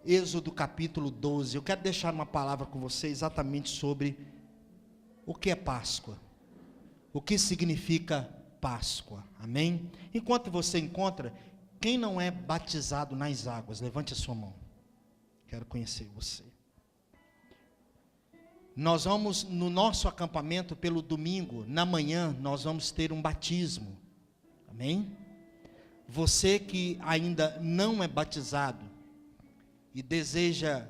Êxodo capítulo 12. Eu quero deixar uma palavra com você exatamente sobre o que é Páscoa. O que significa Páscoa. Amém? Enquanto você encontra, quem não é batizado nas águas, levante a sua mão. Quero conhecer você. Nós vamos, no nosso acampamento, pelo domingo, na manhã, nós vamos ter um batismo. Amém? Você que ainda não é batizado e deseja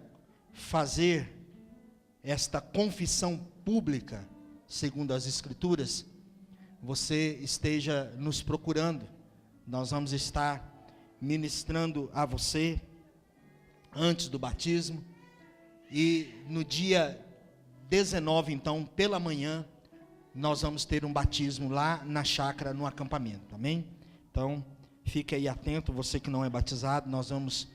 fazer esta confissão pública, segundo as Escrituras, você esteja nos procurando. Nós vamos estar ministrando a você antes do batismo. E no dia 19, então, pela manhã, nós vamos ter um batismo lá na chácara, no acampamento. Amém? Então, fique aí atento, você que não é batizado, nós vamos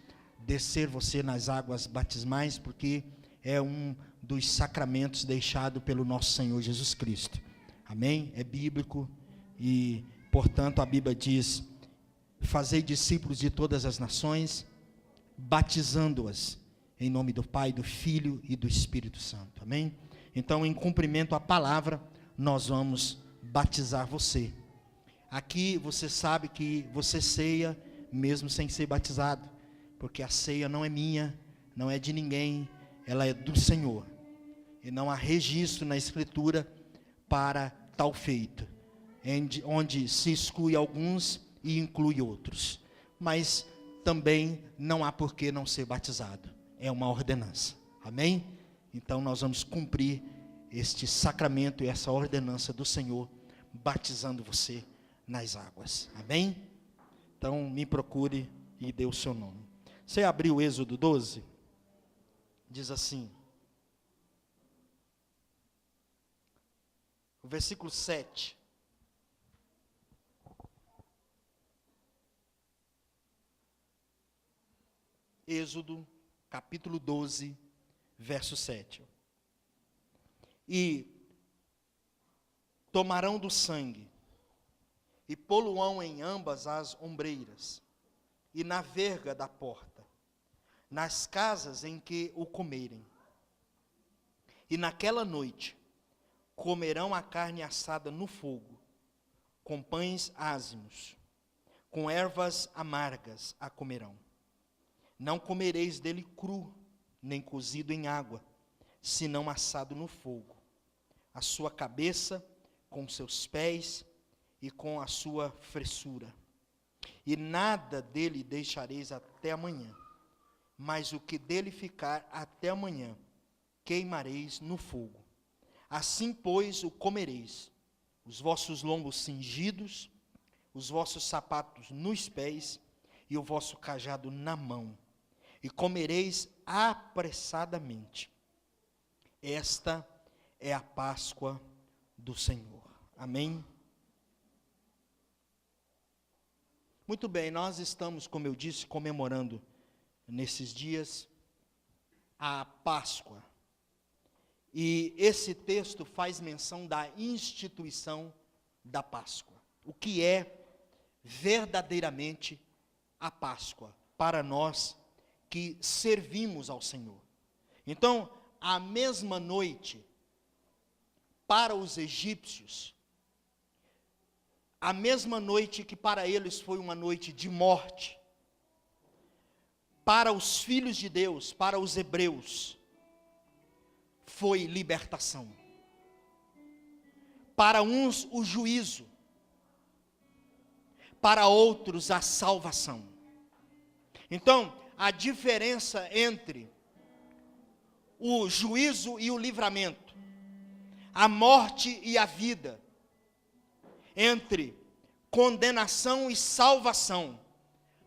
descer você nas águas batismais, porque é um dos sacramentos deixado pelo nosso Senhor Jesus Cristo. Amém? É bíblico e, portanto, a Bíblia diz: fazei discípulos de todas as nações, batizando-as em nome do Pai, do Filho e do Espírito Santo. Amém? Então, em cumprimento à palavra, nós vamos batizar você. Aqui você sabe que você ceia mesmo sem ser batizado, porque a ceia não é minha, não é de ninguém, ela é do Senhor. E não há registro na Escritura para tal feito, onde se exclui alguns e inclui outros. Mas também não há por que não ser batizado, é uma ordenança. Amém? Então nós vamos cumprir este sacramento e essa ordenança do Senhor, batizando você nas águas. Amém? Então me procure e dê o seu nome. Você abriu o Êxodo 12? Diz assim, o versículo 7. Êxodo, capítulo 12, verso 7. E tomarão do sangue, e poluão em ambas as ombreiras, e na verga da porta, nas casas em que o comerem. E naquela noite comerão a carne assada no fogo, com pães ázimos, com ervas amargas a comerão. Não comereis dele cru, nem cozido em água, senão assado no fogo. A sua cabeça, com seus pés e com a sua fressura. E nada dele deixareis até amanhã, mas o que dele ficar até amanhã, queimareis no fogo. Assim, pois, o comereis, os vossos lombos cingidos, os vossos sapatos nos pés, e o vosso cajado na mão, e comereis apressadamente. Esta é a Páscoa do Senhor. Amém? Muito bem, nós estamos, como eu disse, comemorando nesses dias a Páscoa. E esse texto faz menção da instituição da Páscoa. O que é verdadeiramente a Páscoa para nós que servimos ao Senhor. Então, a mesma noite, para os egípcios, a mesma noite que para eles foi uma noite de morte, para os filhos de Deus, para os hebreus, foi libertação. Para uns o juízo, para outros a salvação. Então, a diferença entre o juízo e o livramento, a morte e a vida, entre condenação e salvação,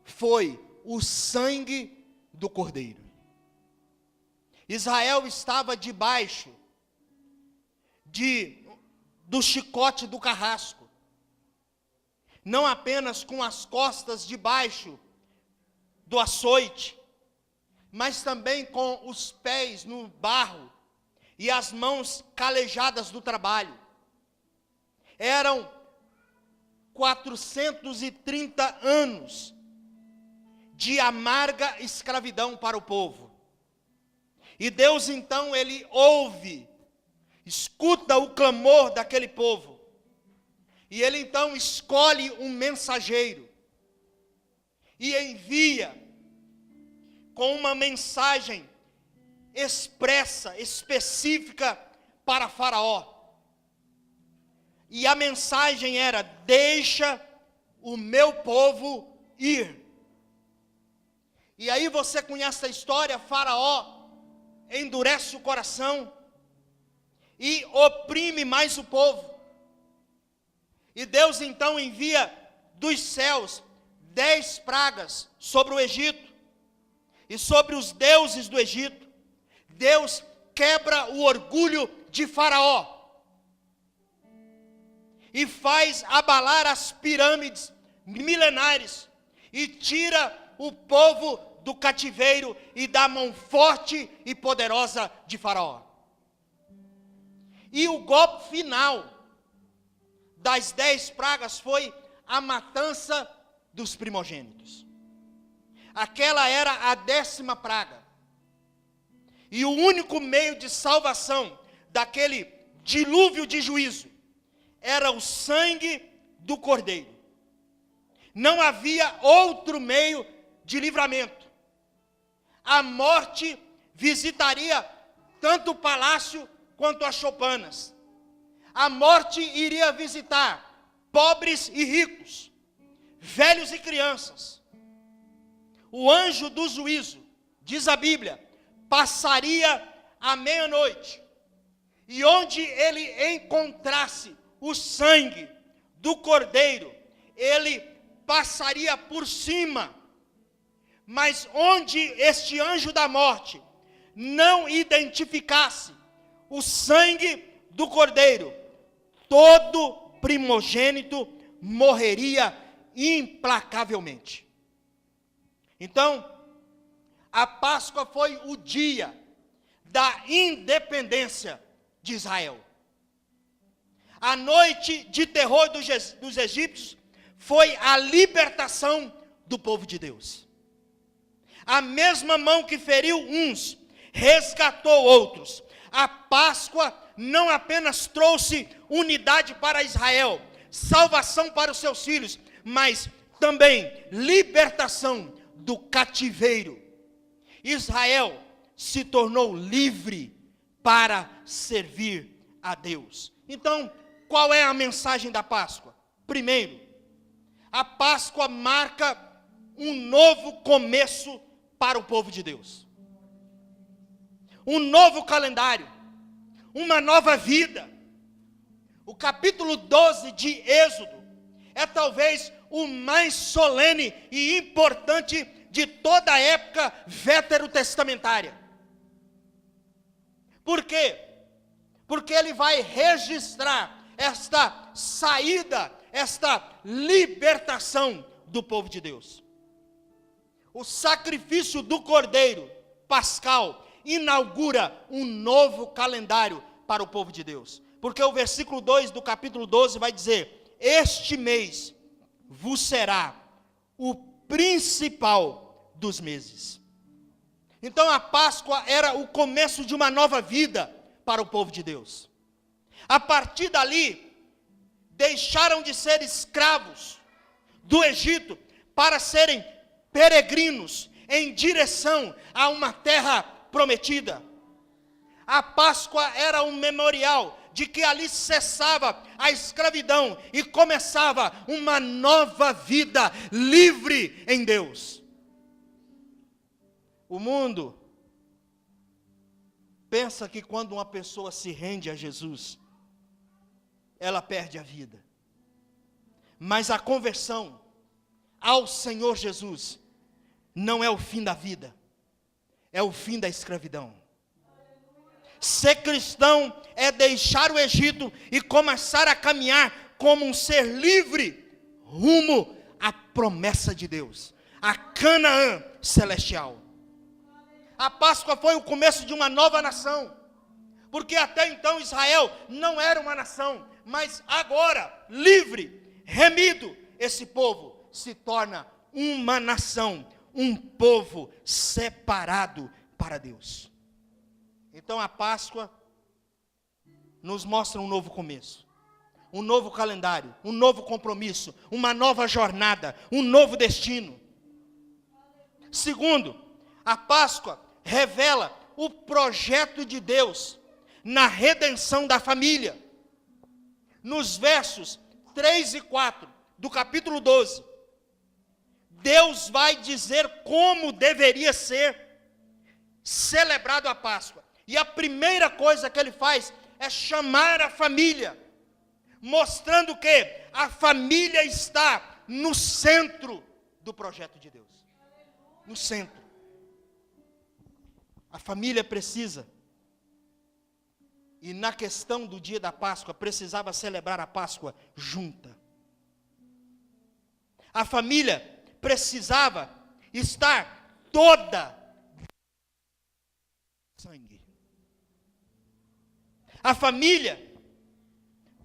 foi o sangue do Cordeiro. Israel estava debaixo do chicote do carrasco, não apenas com as costas debaixo do açoite, mas também com os pés no barro e as mãos calejadas do trabalho. Eram 430 anos de amarga escravidão para o povo. E Deus então, ele ouve, escuta o clamor daquele povo. E ele então escolhe um mensageiro e envia com uma mensagem expressa, específica para Faraó. E a mensagem era: deixa o meu povo ir. E aí você conhece a história. Faraó endurece o coração e oprime mais o povo. E Deus então envia dos céus 10 pragas sobre o Egito e sobre os deuses do Egito. Deus quebra o orgulho de Faraó e faz abalar as pirâmides milenares e tira o povo do cativeiro e da mão forte e poderosa de Faraó. E o golpe final das 10 pragas foi a matança dos primogênitos. Aquela era a 10ª praga. E o único meio de salvação daquele dilúvio de juízo era o sangue do cordeiro. Não havia outro meio de livramento. A morte visitaria tanto o palácio quanto as choupanas. A morte iria visitar pobres e ricos, velhos e crianças. O anjo do juízo, diz a Bíblia, passaria à meia-noite, e onde ele encontrasse o sangue do cordeiro, ele passaria por cima. Mas onde este anjo da morte não identificasse o sangue do cordeiro, todo primogênito morreria implacavelmente. Então, a Páscoa foi o dia da independência de Israel. A noite de terror dos egípcios foi a libertação do povo de Deus. A mesma mão que feriu uns, resgatou outros. A Páscoa não apenas trouxe unidade para Israel, salvação para os seus filhos, mas também libertação do cativeiro. Israel se tornou livre para servir a Deus. Então, qual é a mensagem da Páscoa? Primeiro, a Páscoa marca um novo começo para o povo de Deus. Um novo calendário, uma nova vida. O capítulo 12 de Êxodo é talvez o mais solene e importante de toda a época veterotestamentária. Por quê? Porque ele vai registrar esta saída, esta libertação do povo de Deus. O sacrifício do cordeiro pascal inaugura um novo calendário para o povo de Deus. Porque o versículo 2 do capítulo 12 vai dizer: este mês vos será o principal dos meses. Então a Páscoa era o começo de uma nova vida para o povo de Deus. A partir dali, deixaram de ser escravos do Egito para serem peregrinos em direção a uma terra prometida. A Páscoa era um memorial de que ali cessava a escravidão e começava uma nova vida livre em Deus. O mundo pensa que quando uma pessoa se rende a Jesus, ela perde a vida. Mas a conversão ao Senhor Jesus não é o fim da vida, é o fim da escravidão. Ser cristão é deixar o Egito e começar a caminhar como um ser livre rumo à promessa de Deus, a Canaã celestial. A Páscoa foi o começo de uma nova nação, porque até então Israel não era uma nação, mas agora, livre, remido, esse povo se torna uma nação, um povo separado para Deus. Então a Páscoa nos mostra um novo começo, um novo calendário, um novo compromisso, uma nova jornada, um novo destino. Segundo, a Páscoa revela o projeto de Deus na redenção da família. Nos versos 3 e 4 do capítulo 12, Deus vai dizer como deveria ser celebrado a Páscoa. E a primeira coisa que ele faz é chamar a família, mostrando que a família está no centro do projeto de Deus. No centro. A família precisa, e na questão do dia da Páscoa, precisava celebrar a Páscoa junta. A família precisava estar toda sangue. A família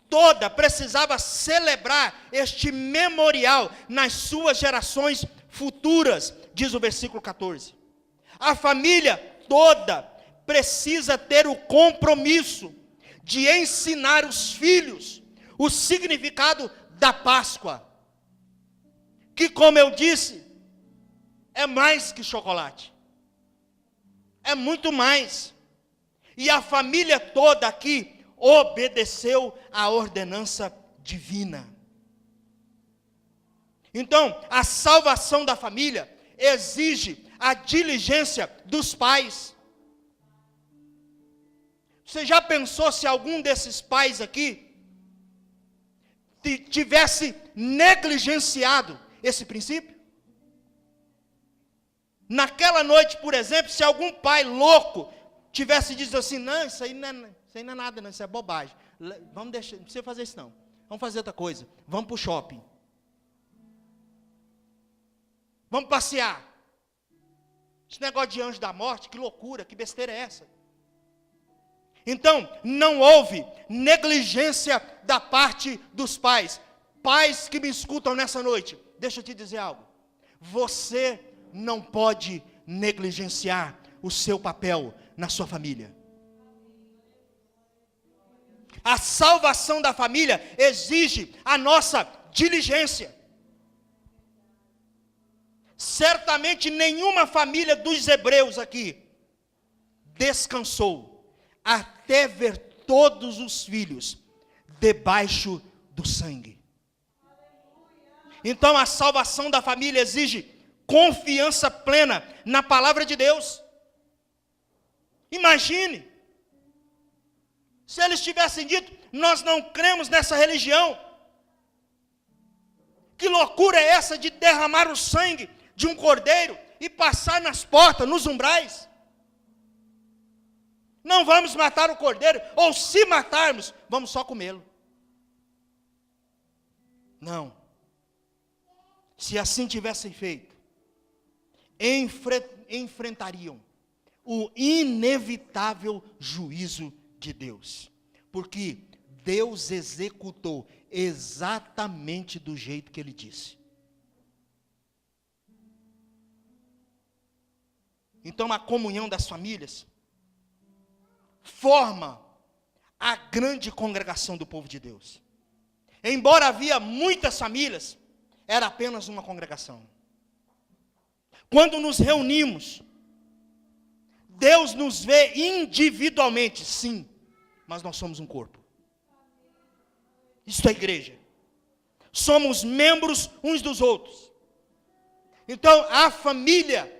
toda precisava celebrar este memorial nas suas gerações futuras, diz o versículo 14. A família toda precisa ter o compromisso de ensinar os filhos o significado da Páscoa, que, como eu disse, é mais que chocolate, é muito mais. E a família toda aqui obedeceu à ordenança divina. Então, a salvação da família exige a diligência dos pais. Você já pensou se algum desses pais aqui tivesse negligenciado esse princípio? Naquela noite, por exemplo, se algum pai louco tivesse dito assim, não, isso aí não é nada, não, isso é bobagem. Vamos deixar, não precisa fazer isso não. Vamos fazer outra coisa. Vamos para o shopping. Vamos passear. Esse negócio de anjo da morte, que loucura, que besteira é essa? Então, não houve negligência da parte dos pais. Pais que me escutam nessa noite, deixa eu te dizer algo. Você não pode negligenciar o seu papel na sua família. A salvação da família exige a nossa diligência. Certamente nenhuma família dos hebreus aqui descansou até ver todos os filhos debaixo do sangue. Então a salvação da família exige confiança plena na palavra de Deus. Imagine, se eles tivessem dito, nós não cremos nessa religião. Que loucura é essa de derramar o sangue de um cordeiro e passar nas portas, nos umbrais? Não vamos matar o cordeiro, ou se matarmos, vamos só comê-lo. Não. Se assim tivessem feito, enfrentariam o inevitável juízo de Deus. Porque Deus executou exatamente do jeito que Ele disse. Então a comunhão das famílias forma a grande congregação do povo de Deus. Embora havia muitas famílias, era apenas uma congregação. Quando nos reunimos, Deus nos vê individualmente, sim, mas nós somos um corpo. Isso é igreja. Somos membros uns dos outros. Então a família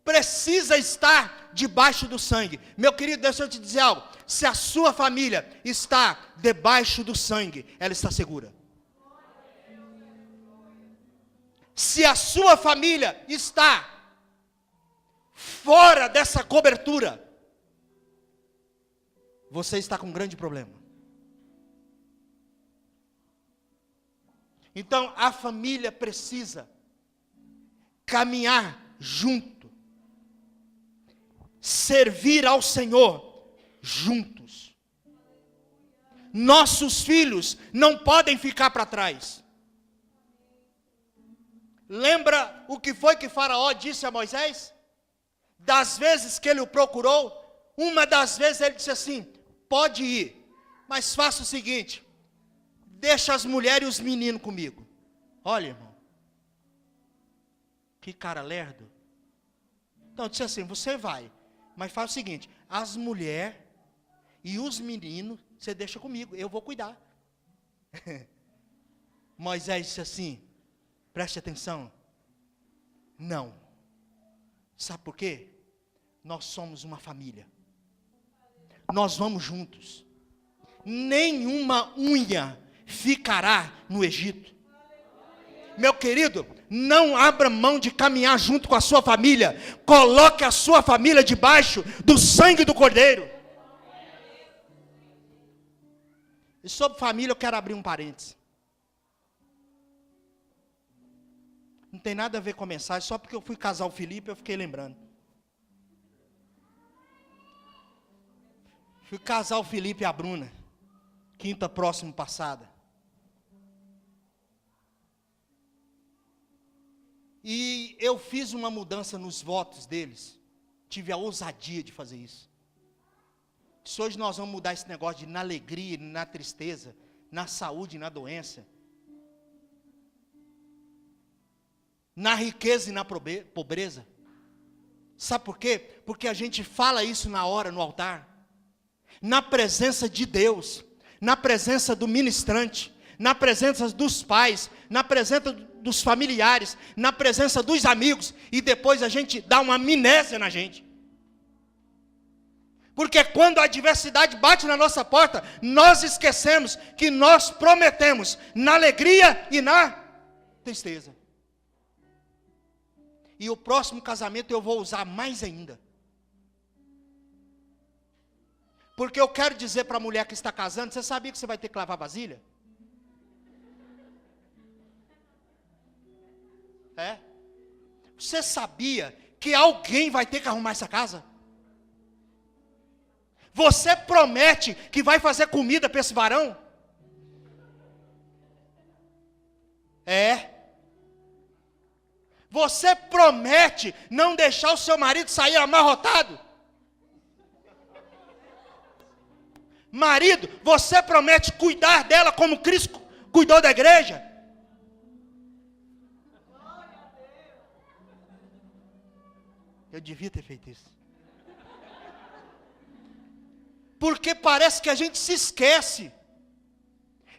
precisa estar debaixo do sangue. Meu querido, deixa eu te dizer algo. Se a sua família está debaixo do sangue, ela está segura. Se a sua família está fora dessa cobertura, você está com um grande problema. Então a família precisa caminhar junto, servir ao Senhor juntos. Nossos filhos não podem ficar para trás. Lembra o que foi que Faraó disse a Moisés? Das vezes que ele o procurou Uma das vezes ele disse assim: pode ir, mas faça o seguinte, deixa as mulheres e os meninos comigo. Olha, irmão, que cara lerdo. Então, disse assim, você vai, mas faz o seguinte, as mulheres e os meninos, você deixa comigo, eu vou cuidar. Moisés disse assim, preste atenção, não. Sabe por quê? Nós somos uma família. Nós vamos juntos. Nenhuma unha ficará no Egito. Meu querido, não abra mão de caminhar junto com a sua família. Coloque a sua família debaixo do sangue do Cordeiro. E sobre família eu quero abrir um parênteses. Não tem nada a ver com a mensagem, só porque eu fui casar o Felipe, eu fiquei lembrando. Fui casar o Felipe e a Bruna, quinta próximo passada. E eu fiz uma mudança nos votos deles. Tive a ousadia de fazer isso. Se hoje nós vamos mudar esse negócio de na alegria, na tristeza, na saúde e na doença, na riqueza e na pobreza. Sabe por quê? Porque a gente fala isso na hora, no altar. Na presença de Deus, na presença do ministrante, na presença dos pais, na presença dos familiares, na presença dos amigos, e depois a gente dá uma amnésia na gente. Porque quando a adversidade bate na nossa porta, nós esquecemos que nós prometemos na alegria e na tristeza. E o próximo casamento eu vou usar mais ainda. Porque eu quero dizer para a mulher que está casando, você sabia que você vai ter que lavar vasilha? É? Você sabia que alguém vai ter que arrumar essa casa? Você promete que vai fazer comida para esse varão? É. Você promete não deixar o seu marido sair amarrotado? Marido, você promete cuidar dela como Cristo cuidou da igreja? Eu devia ter feito isso. Porque parece que a gente se esquece.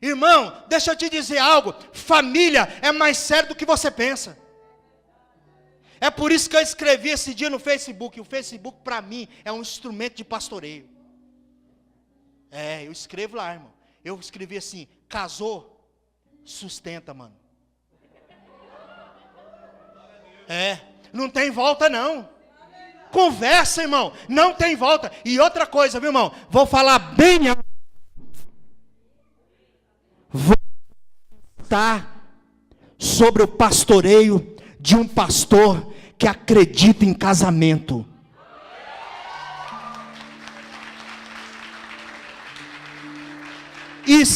Irmão, deixa eu te dizer algo. Família é mais sério do que você pensa. É por isso que eu escrevi esse dia no Facebook. O Facebook para mim é um instrumento de pastoreio. Eu escrevo lá, irmão. Eu escrevi assim, casou, sustenta, mano. Não tem volta não. Conversa, irmão, não tem volta. E outra coisa, viu, irmão? Vou falar bem alto. Vou estar sobre o pastoreio de um pastor que acredita em casamento. E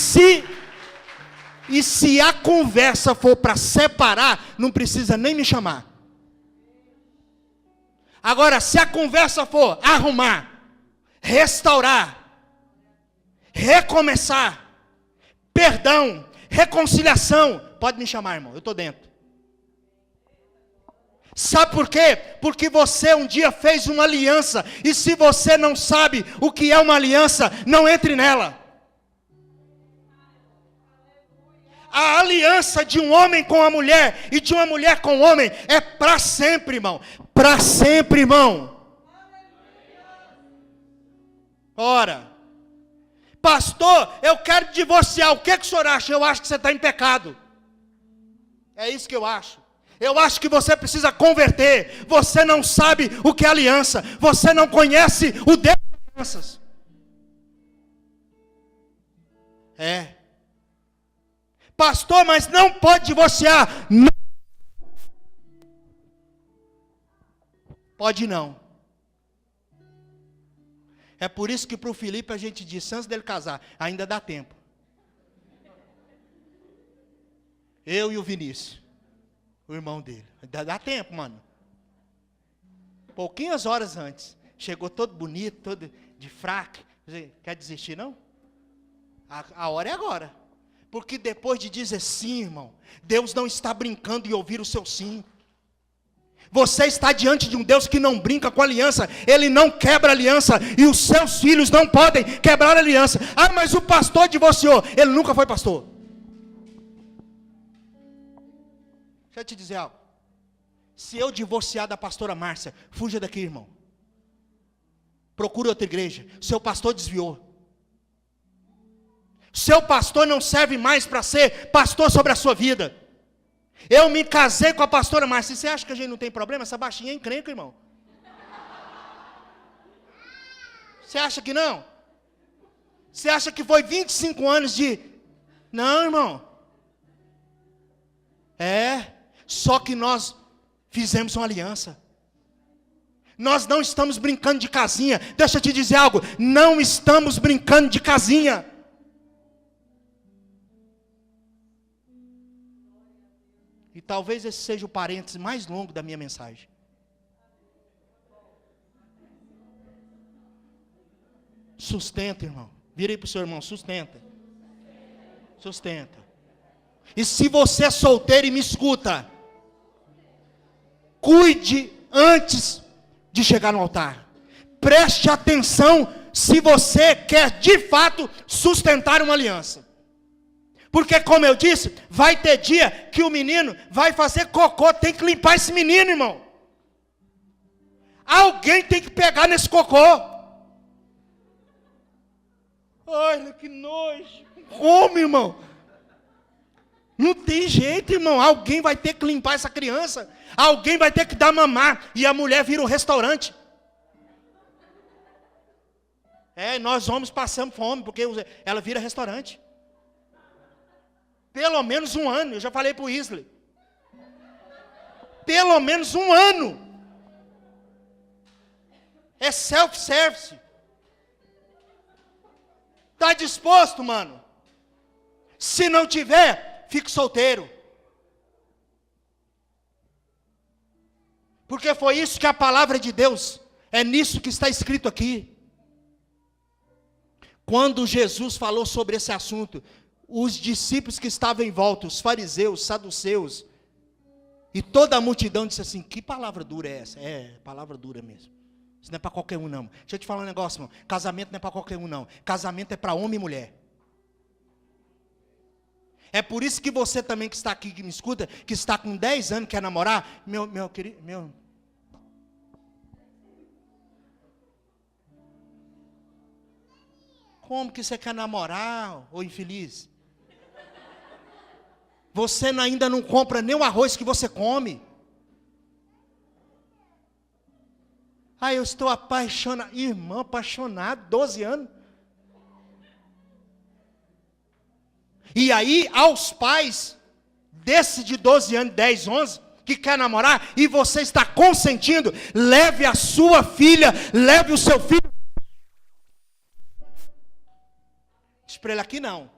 se a conversa for para separar, não precisa nem me chamar. Agora, se a conversa for arrumar, restaurar, recomeçar, perdão, reconciliação, pode me chamar, irmão, eu estou dentro. Sabe por quê? Porque você um dia fez uma aliança, e se você não sabe o que é uma aliança, não entre nela. A aliança de um homem com a mulher e de uma mulher com o homem é para sempre, irmão. Para sempre, irmão. Ora, pastor, eu quero divorciar. O que o senhor acha? Eu acho que você está em pecado. É isso que eu acho. Eu acho que você precisa converter. Você não sabe o que é aliança. Você não conhece o Deus das alianças. Pastor, mas não pode divorciar. Não. Pode não. É por isso que para o Felipe a gente disse, antes dele casar, ainda dá tempo. Eu e o Vinícius, o irmão dele. Dá tempo, mano. Pouquinhas horas antes. Chegou todo bonito, todo de fraque. Quer desistir, não? A hora é agora. Porque depois de dizer sim, irmão, Deus não está brincando em ouvir o seu sim. Você está diante de um Deus que não brinca com aliança. Ele não quebra aliança. E os seus filhos não podem quebrar aliança. Ah, mas o pastor divorciou. Ele nunca foi pastor. Deixa eu te dizer algo. Se eu divorciar da pastora Márcia, fuja daqui, irmão. Procure outra igreja. Seu pastor desviou. Seu pastor não serve mais para ser pastor sobre a sua vida. Eu me casei com a pastora Márcia. Você acha que a gente não tem problema? Essa baixinha é encrenca, irmão. Você acha que não? Você acha que foi 25 anos de... Não, irmão. Só que nós fizemos uma aliança. Nós não estamos brincando de casinha. Deixa eu te dizer algo. Não estamos brincando de casinha. E talvez esse seja o parêntese mais longo da minha mensagem. Sustenta, irmão. Vira aí para o seu irmão, sustenta. Sustenta. E se você é solteiro e me escuta, cuide antes de chegar no altar. Preste atenção se você quer de fato sustentar uma aliança. Porque, como eu disse, vai ter dia que o menino vai fazer cocô, tem que limpar esse menino, irmão. Alguém tem que pegar nesse cocô. Olha que nojo. Como, irmão? Não tem jeito, irmão. Alguém vai ter que limpar essa criança. Alguém vai ter que dar mamar. E a mulher vira um restaurante. Nós homens passamos fome, porque ela vira restaurante. Pelo menos um ano, eu já falei para o Isley. Pelo menos um ano. É self-service. Está disposto, mano? Se não tiver, fique solteiro. Porque foi isso que a palavra de Deus, é nisso que está escrito aqui. Quando Jesus falou sobre esse assunto, os discípulos que estavam em volta, os fariseus, saduceus, e toda a multidão disse assim, que palavra dura é essa? Palavra dura mesmo. Isso não é para qualquer um não. Deixa eu te falar um negócio, irmão. Casamento não é para qualquer um não. Casamento é para homem e mulher. É por isso que você também que está aqui, que me escuta, que está com 10 anos, quer namorar, meu querido, como que você quer namorar, ô infeliz? Você ainda não compra nem o arroz que você come. Eu estou apaixonado. Irmão, apaixonado, 12 anos. E aí, aos pais, desse de 12 anos, 10, 11, que quer namorar, e você está consentindo, leve a sua filha, leve o seu filho. Diz para ele aqui não.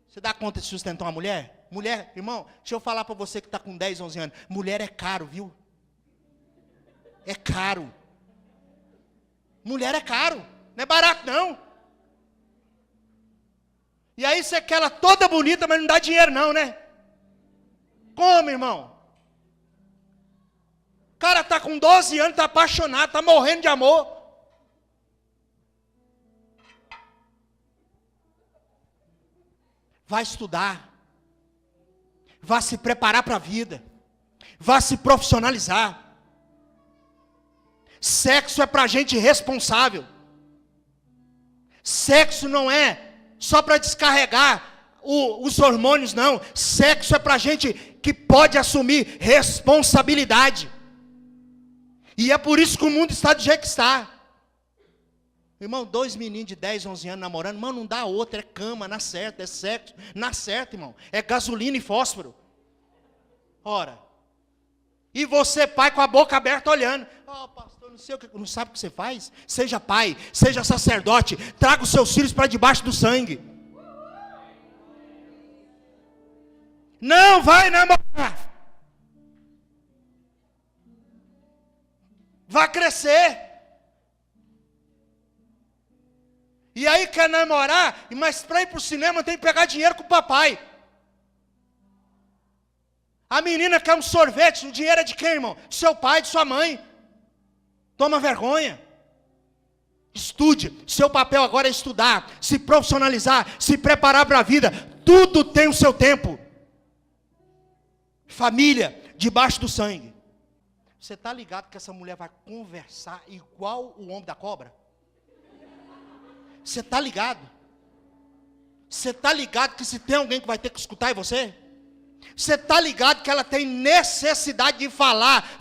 Você dá conta de sustentar uma mulher? Mulher, irmão, deixa eu falar para você que está com 10, 11 anos. Mulher é caro, viu? É caro. Mulher é caro. Não é barato, não. E aí você quer ela toda bonita, mas não dá dinheiro não, né? Como, irmão? O cara está com 12 anos, está apaixonado, está morrendo de amor. Vai estudar, vai se preparar para a vida, vai se profissionalizar. Sexo é para gente responsável. Sexo não é só para descarregar os hormônios, não. Sexo é para gente que pode assumir responsabilidade. E é por isso que o mundo está do jeito que está. Irmão, 2 meninos de 10, 11 anos namorando, irmão, não dá outra, é cama, na certa, é sexo, na certa, irmão. É gasolina e fósforo. Ora. E você, pai, com a boca aberta olhando. Pastor, não sei o que, não sabe o que você faz? Seja pai, seja sacerdote, traga os seus filhos para debaixo do sangue. Não vai namorar. vai crescer. E aí quer namorar, mas para ir para o cinema tem que pegar dinheiro com o papai. A menina quer um sorvete, o dinheiro é de quem, irmão? Do seu pai, de sua mãe. Toma vergonha. Estude, seu papel agora é estudar, se profissionalizar, se preparar para a vida. Tudo tem o seu tempo. Família, debaixo do sangue. Você está ligado que essa mulher vai conversar igual o homem da cobra? Você está ligado? Você está ligado que se tem alguém que vai ter que escutar é você? Você está ligado que ela tem necessidade de falar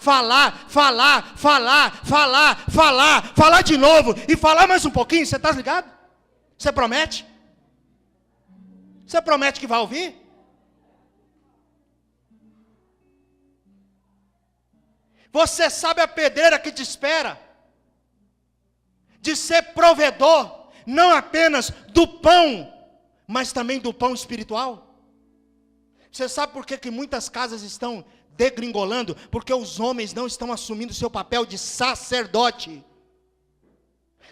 de novo, e falar mais um pouquinho? Você está ligado? Você promete? Você promete que vai ouvir? Você sabe a pedreira que te espera? De ser provedor, não apenas do pão, mas também do pão espiritual. Você sabe por que muitas casas estão degringolando? Porque os homens não estão assumindo o seu papel de sacerdote.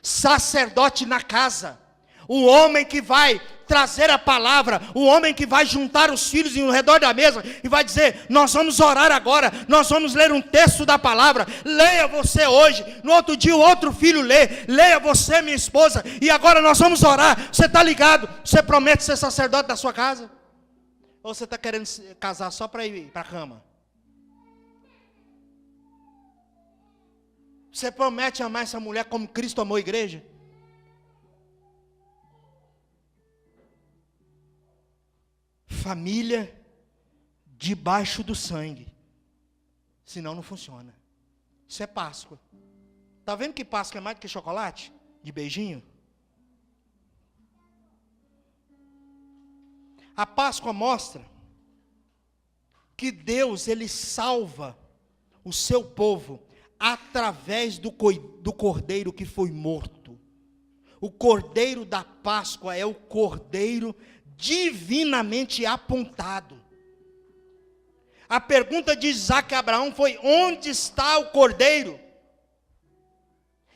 Sacerdote na casa. O homem que vai trazer a palavra, o homem que vai juntar os filhos ao redor da mesa e vai dizer: nós vamos orar agora, nós vamos ler um texto da palavra. Leia você hoje, no outro dia o outro filho lê, leia você, minha esposa, e agora nós vamos orar. Você está ligado? Você promete ser sacerdote da sua casa? Ou você está querendo se casar só para ir para a cama? Você promete amar essa mulher como Cristo amou a igreja? Família debaixo do sangue. Senão não funciona. Isso é Páscoa. Está vendo que Páscoa é mais do que chocolate? De beijinho? A Páscoa mostra que Deus, Ele salva o seu povo através do cordeiro que foi morto. O cordeiro da Páscoa é o cordeiro divinamente apontado. A pergunta de Isaac a Abraão foi: onde está o cordeiro?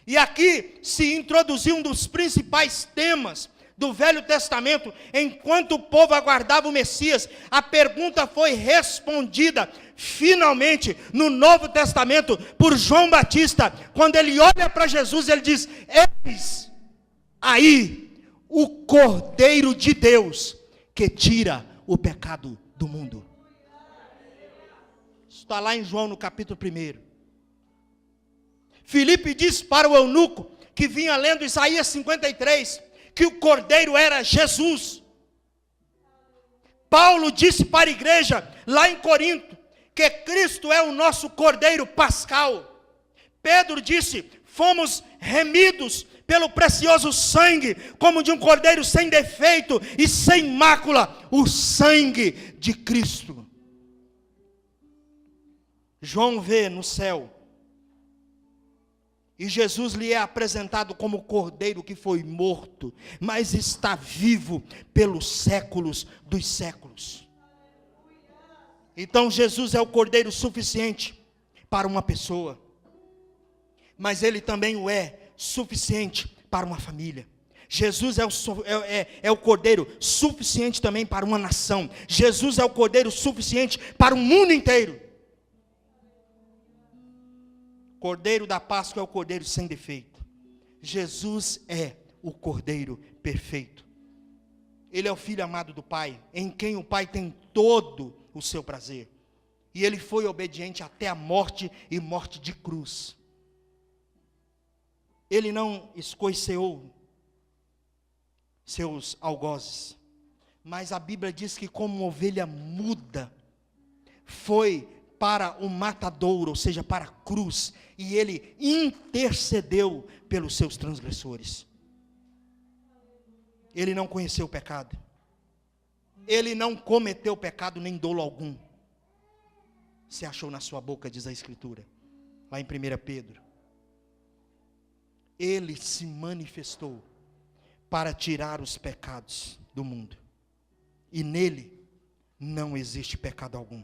E aqui se introduziu um dos principais temas do Velho Testamento. Enquanto o povo aguardava o Messias, a pergunta foi respondida finalmente no Novo Testamento por João Batista. Quando ele olha para Jesus, ele diz: eis aí o Cordeiro de Deus que tira o pecado do mundo. Está lá em João no capítulo 1. Filipe diz para o eunuco que vinha lendo Isaías 53 que o Cordeiro era Jesus. Paulo disse para a igreja lá em Corinto que Cristo é o nosso Cordeiro pascal. Pedro disse: fomos remidos pelo precioso sangue, como de um cordeiro sem defeito e sem mácula, o sangue de Cristo. João vê no céu, e Jesus lhe é apresentado como o cordeiro que foi morto, mas está vivo pelos séculos dos séculos. Então Jesus é o cordeiro suficiente para uma pessoa, mas ele também o é suficiente para uma família. Jesus é o cordeiro suficiente também para uma nação. Jesus é o cordeiro suficiente para o mundo inteiro. Cordeiro da Páscoa é o cordeiro sem defeito. Jesus é o cordeiro perfeito. Ele é o filho amado do Pai, em quem o Pai tem todo o seu prazer. E ele foi obediente até a morte, e morte de cruz. Ele não escoiceou seus algozes, mas a Bíblia diz que como uma ovelha muda, foi para o matadouro, ou seja, para a cruz, e ele intercedeu pelos seus transgressores. Ele não conheceu o pecado, ele não cometeu pecado nem dolo algum. Se achou na sua boca, diz a Escritura, lá em 1 Pedro. Ele se manifestou para tirar os pecados do mundo, e nele não existe pecado algum.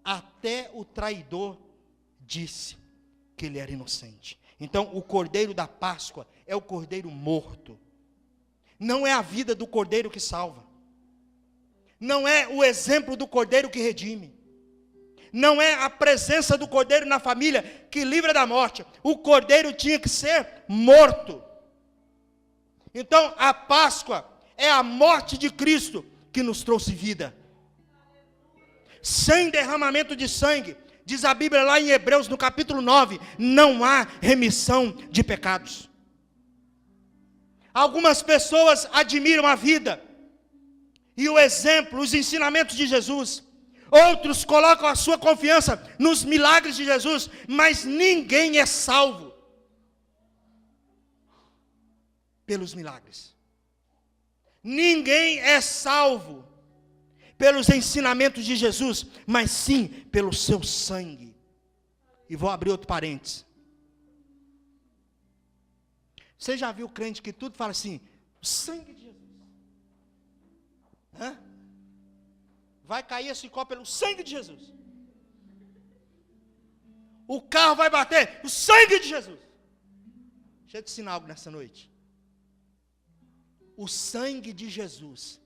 Até o traidor disse: que ele era inocente. Então, o cordeiro da Páscoa é o cordeiro morto. Não é a vida do cordeiro que salva. Não é o exemplo do cordeiro que redime. Não é a presença do cordeiro na família que livra da morte. O cordeiro tinha que ser morto. Então, a Páscoa é a morte de Cristo que nos trouxe vida. Sem derramamento de sangue, diz a Bíblia lá em Hebreus, no capítulo 9, não há remissão de pecados. Algumas pessoas admiram a vida e o exemplo, os ensinamentos de Jesus. Outros colocam a sua confiança nos milagres de Jesus, mas ninguém é salvo pelos milagres. Ninguém é salvo pelos ensinamentos de Jesus, mas sim pelo seu sangue. E vou abrir outro parênteses. Você já viu crente que tudo fala assim, o sangue de Jesus. Hã? Vai cair esse copo pelo sangue de Jesus. O carro vai bater, o sangue de Jesus. Deixa eu te ensinar algo nessa noite. O sangue de Jesus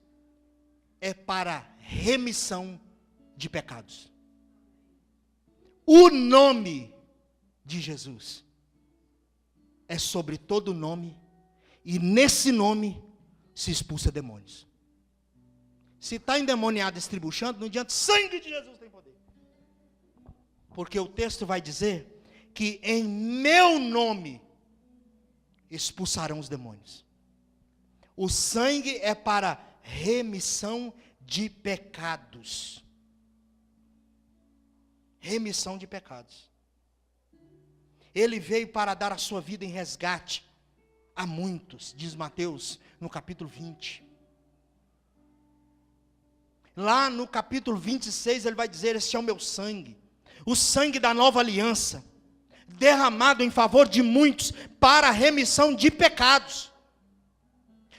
é para remissão de pecados. O nome de Jesus é sobre todo nome, e nesse nome se expulsa demônios. Se está endemoniado estribuchando, não adianta, sangue de Jesus tem poder. Porque o texto vai dizer que em meu nome expulsarão os demônios. O sangue é para remissão de pecados. Remissão de pecados. Ele veio para dar a sua vida em resgate a muitos, diz Mateus no capítulo 20. Lá no capítulo 26 ele vai dizer, este é o meu sangue, o sangue da nova aliança, derramado em favor de muitos para a remissão de pecados.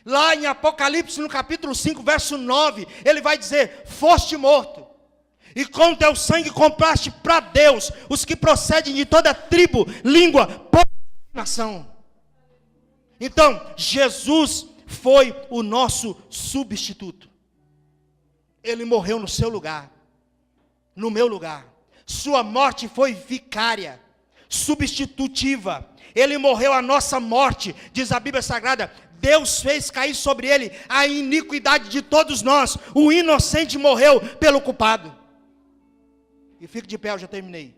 Lá em Apocalipse, no capítulo 5, verso 9, ele vai dizer, foste morto, e com teu sangue compraste para Deus os que procedem de toda tribo, língua, povo e nação. Então, Jesus foi o nosso substituto. Ele morreu no seu lugar, no meu lugar. Sua morte foi vicária, substitutiva. Ele morreu a nossa morte, diz a Bíblia Sagrada. Deus fez cair sobre ele a iniquidade de todos nós. O inocente morreu pelo culpado. E fique de pé, eu já terminei.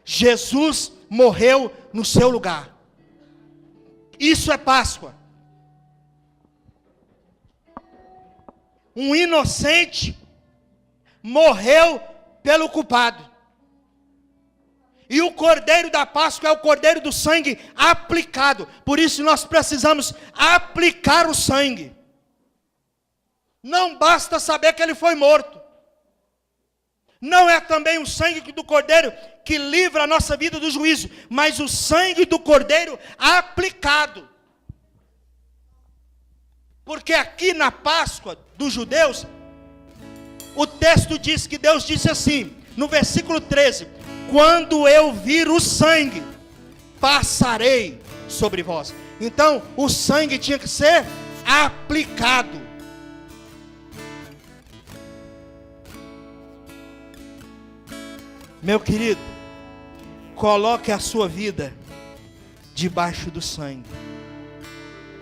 Jesus morreu no seu lugar. Isso é Páscoa. Um inocente morreu pelo culpado. E o cordeiro da Páscoa é o cordeiro do sangue aplicado. Por isso nós precisamos aplicar o sangue. Não basta saber que ele foi morto. Não é também o sangue do cordeiro que livra a nossa vida do juízo, mas o sangue do cordeiro aplicado. Porque aqui na Páscoa dos judeus, o texto diz que Deus disse assim, no versículo 13, quando eu vir o sangue, passarei sobre vós. Então, o sangue tinha que ser aplicado. Meu querido, coloque a sua vida debaixo do sangue.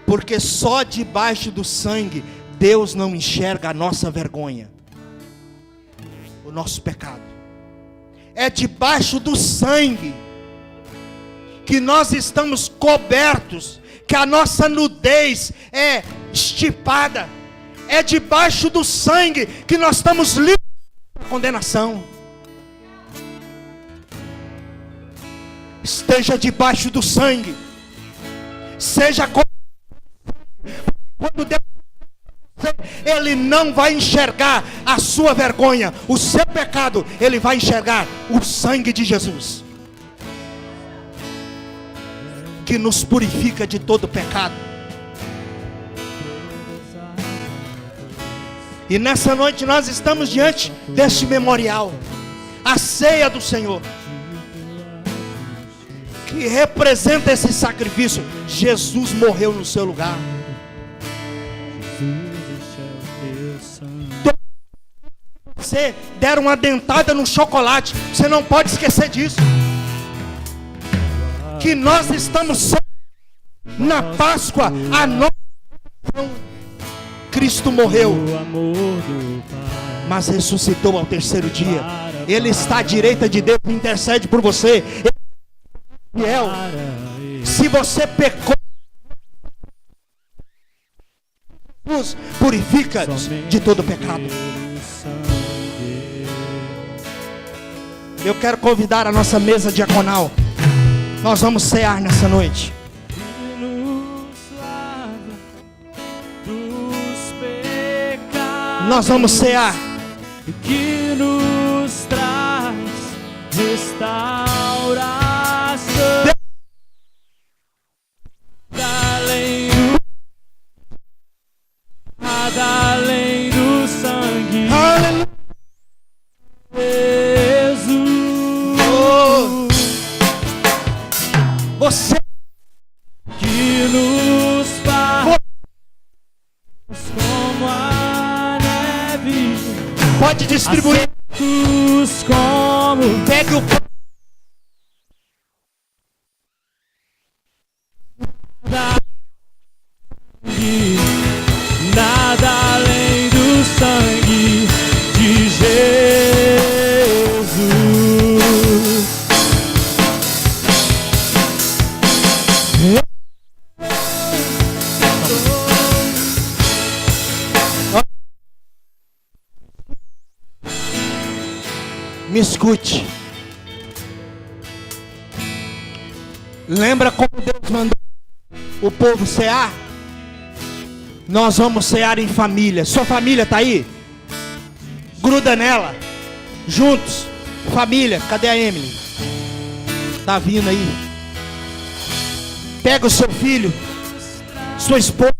Porque só debaixo do sangue Deus não enxerga a nossa vergonha, o nosso pecado. É debaixo do sangue que nós estamos cobertos, que a nossa nudez é estipada. É debaixo do sangue que nós estamos livres da condenação. Esteja debaixo do sangue. Seja quando Deus, Ele não vai enxergar a sua vergonha, o seu pecado. Ele vai enxergar o sangue de Jesus, que nos purifica de todo pecado. E nessa noite nós estamos diante deste memorial, a ceia do Senhor, que representa esse sacrifício. Jesus morreu no seu lugar. Você deram uma dentada no chocolate, você não pode esquecer disso. Que nós estamos na Páscoa, a nossa Cristo morreu, mas ressuscitou ao terceiro dia. Ele está à direita de Deus, intercede por você. Ele é fiel. Se você pecou, purifica-nos de todo pecado. Eu quero convidar a nossa mesa diaconal. Nós vamos cear nessa noite. Nós vamos cear. Que nos traz restauração. Nada além do sangue. Jesus. Você que nos faz como a neve. pode distribuir. Como Pegue o pão. nada além do sangue de Jesus. Me escute. Lembra como Deus mandou o povo cear? Nós vamos cear em família. Sua família está aí? Gruda nela. Juntos. Família. Cadê a Emily? Está vindo aí. Pega o seu filho, sua esposa.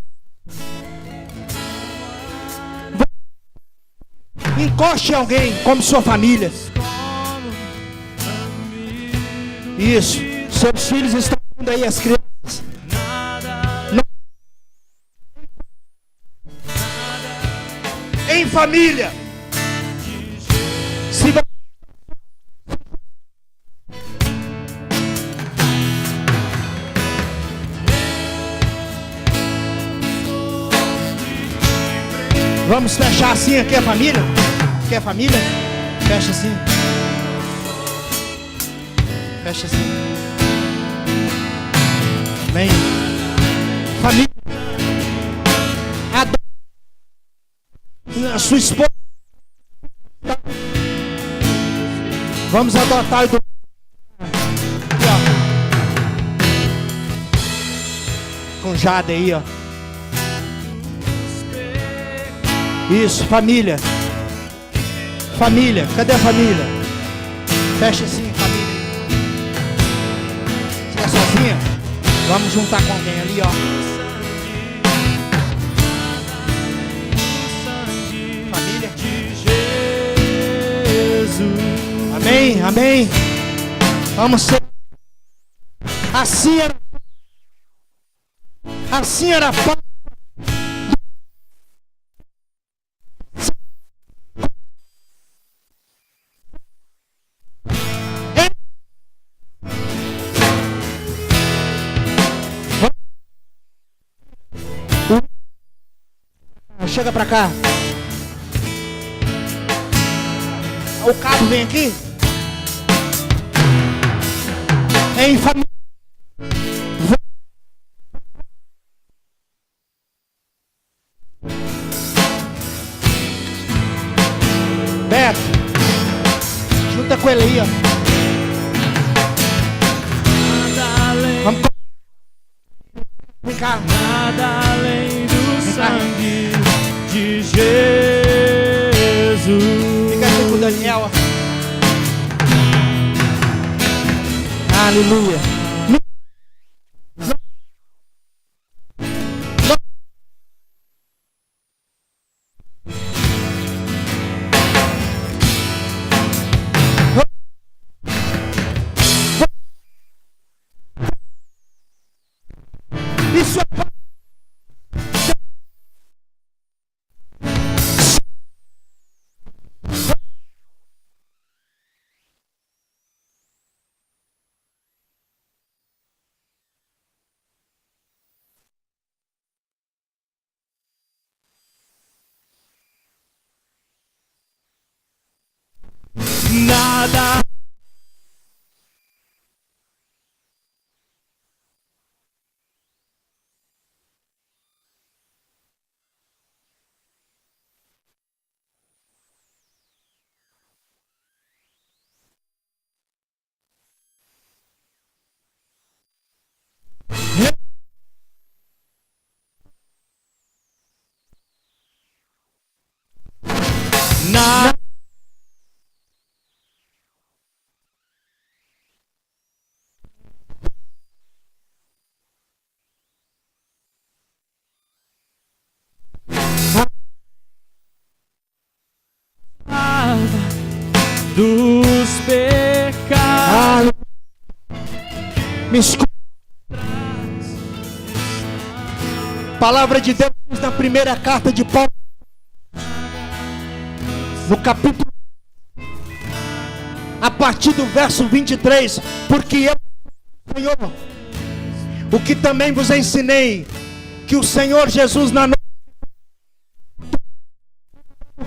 Encoste em alguém como sua família. Isso. Seus filhos estão vindo aí, as crianças. Em família. Se você... Vamos fechar assim aqui a família? Aqui a família? Fecha assim. Fecha assim. Amém. Família. A sua esposa. Vamos adotar o com Jade aí, ó. Isso, família. Família, cadê a família? Fecha assim, família. Você é sozinha? Vamos juntar com alguém ali, ó. Família. Amém, amém. Vamos ser. Assim era a paz. Chega pra cá. O cabo vem aqui. Em família. Beto, junta com ele aí, ó. Vamos. Vem cá. Nada além do sangue de Jesus. Fica aqui com o Daniel, ó. Aleluia. nada. Nada. Dos pecados. Me escuta. Palavra de Deus na primeira carta de Paulo, no capítulo, a partir do verso 23, porque eu, Senhor, o que também vos ensinei, que o Senhor Jesus na noite,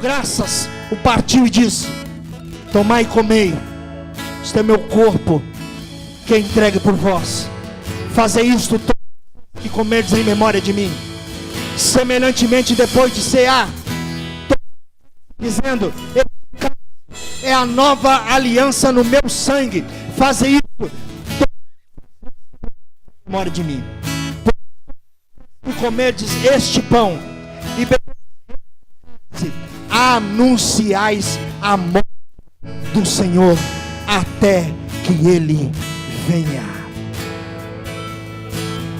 graças, o partiu e disse: tomai e comei, este é meu corpo, que é entregue por vós. Fazei isto e comerdes em memória de mim. Semelhantemente, depois de cear, dizendo: é a nova aliança no meu sangue. Fazei isso em memória de mim. E comerdes este pão e beberdes, anunciais a morte do Senhor até que Ele venha.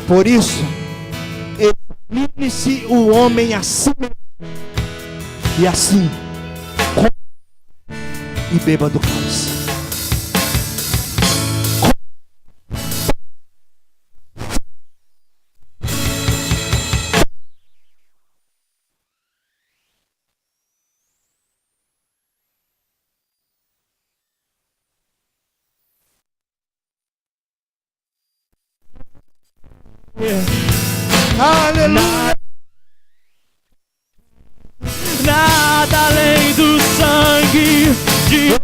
Por isso, examine-se o homem assim, e assim come e beba do cálice. Aleluia. Nada além do sangue de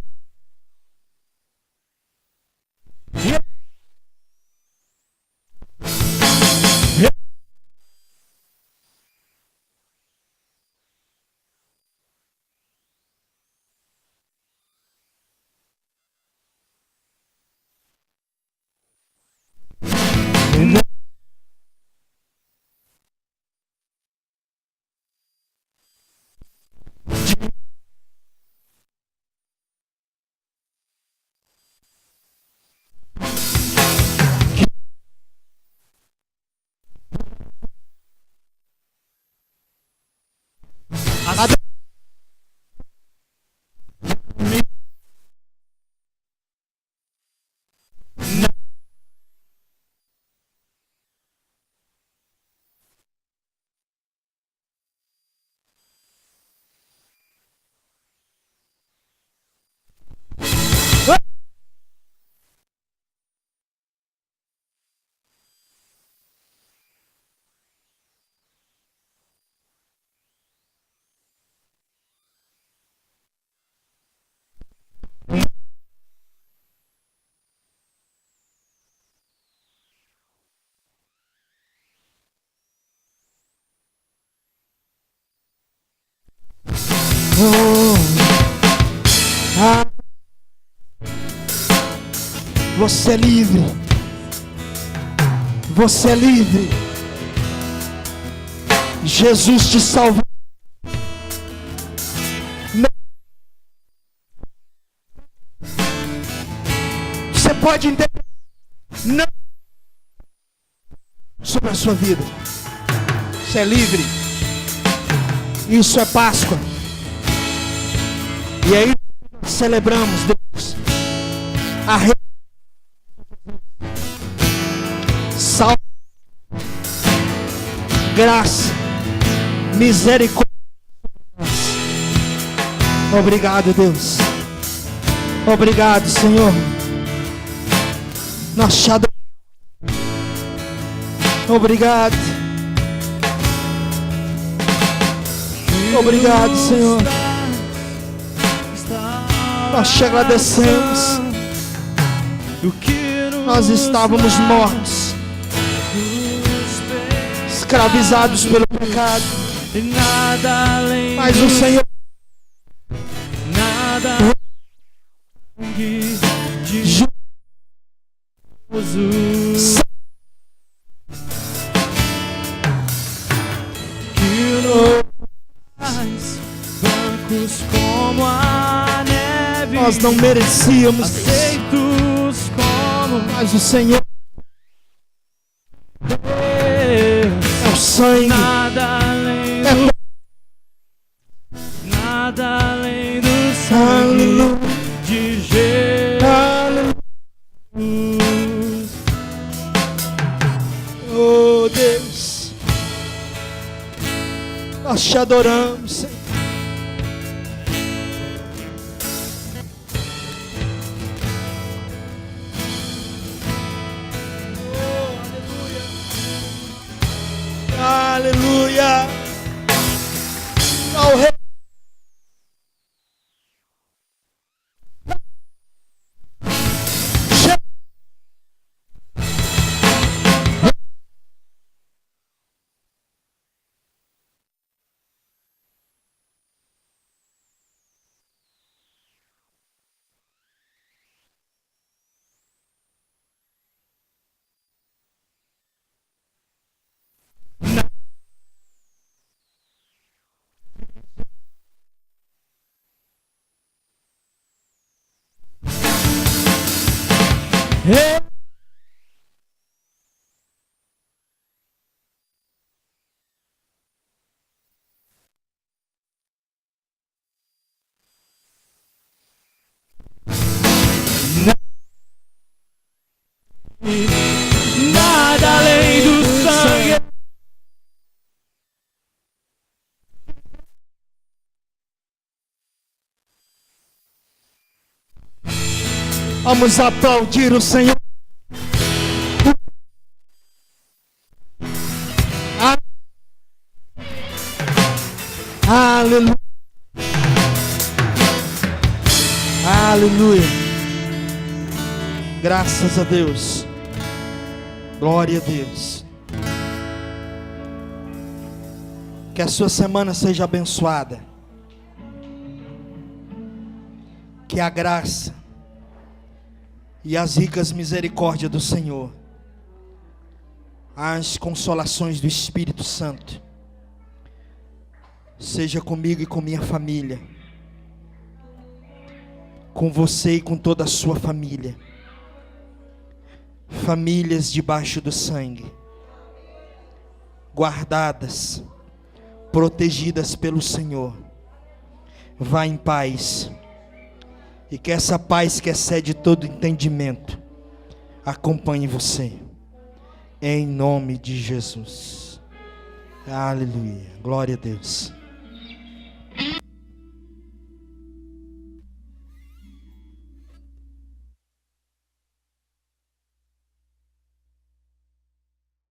Você é livre. Você é livre. Jesus te salvou. Você pode entender não sobre a sua vida. Você é livre. Isso é Páscoa. E aí celebramos, Deus, a salvação, graça, misericórdia. Obrigado, Deus. Obrigado, Senhor. Nós te adoramos. Obrigado. Obrigado, Senhor. Está Nós te agradecemos. Nós estávamos mortos, escravizados pelo pecado, mas o Senhor de Jesus que nos faz brancos como a neve. Nós não merecíamos, aceitos como, mas o Senhor é o sangue, nada além do, nada além do sangue de Jesus. Oh Deus, nós te adoramos, Senhor. Aleluia. Ao Rei. Nada além do sangue. Vamos aplaudir o Senhor. Aleluia. Aleluia. Graças a Deus. Glória a Deus. Que a sua semana seja abençoada. Que a graça e as ricas misericórdias do Senhor, as consolações do Espírito Santo, seja comigo e com minha família, com você e com toda a sua família, famílias debaixo do sangue, guardadas, protegidas pelo Senhor. Vá em paz, e que essa paz que excede todo entendimento acompanhe você, em nome de Jesus. Aleluia, glória a Deus.